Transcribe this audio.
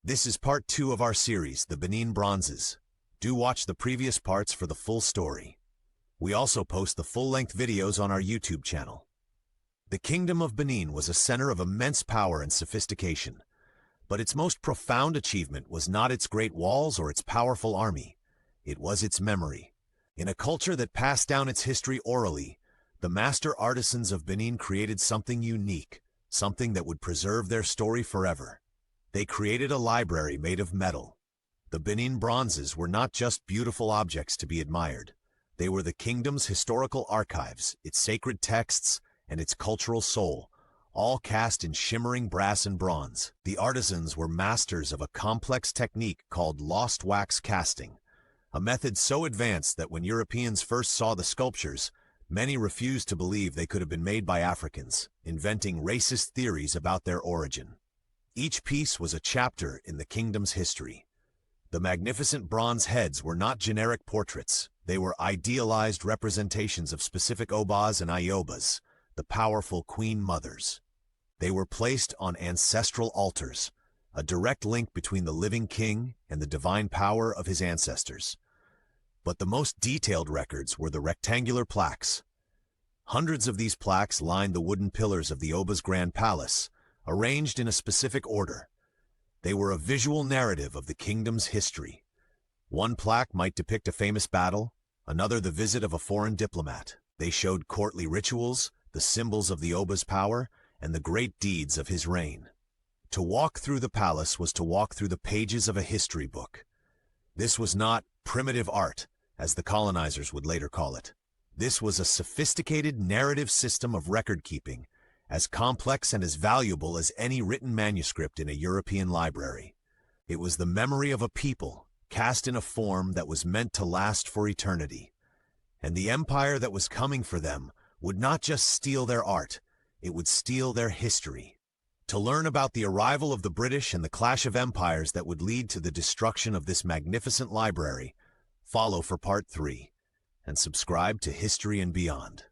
This is part 2 of our series, the Benin Bronzes. Do watch the previous parts for the full story. We also post the full-length videos on our YouTube channel. The Kingdom of Benin was a center of immense power and sophistication, but its most profound achievement was not its great walls or its powerful army. It was its memory. In a culture that passed down its history orally, the master artisans of Benin created something unique, something that would preserve their story forever. They created a library made of metal. The Benin Bronzes were not just beautiful objects to be admired. They were the kingdom's historical archives, its sacred texts, and its cultural soul, all cast in shimmering brass and bronze. The artisans were masters of a complex technique called lost wax casting, a method so advanced that when Europeans first saw the sculptures, many refused to believe they could have been made by Africans, inventing racist theories about their origin. Each piece was a chapter in the kingdom's history. The magnificent bronze heads were not generic portraits. They were idealized representations of specific Obas and Iobas, the powerful queen mothers. They were placed on ancestral altars, a direct link between the living king and the divine power of his ancestors. But the most detailed records were the rectangular plaques. Hundreds of these plaques lined the wooden pillars of the Oba's Grand Palace, arranged in a specific order. They were a visual narrative of the kingdom's history. One plaque might depict a famous battle, another the visit of a foreign diplomat. They showed courtly rituals, the symbols of the Oba's power, and the great deeds of his reign. To walk through the palace was to walk through the pages of a history book. This was not primitive art, as the colonizers would later call it. This was a sophisticated narrative system of record-keeping, as complex and as valuable as any written manuscript in a European library. It was the memory of a people, cast in a form that was meant to last for eternity. And the empire that was coming for them would not just steal their art, it would steal their history. To learn about the arrival of the British and the clash of empires that would lead to the destruction of this magnificent library, follow for part 3, and subscribe to History and Beyond.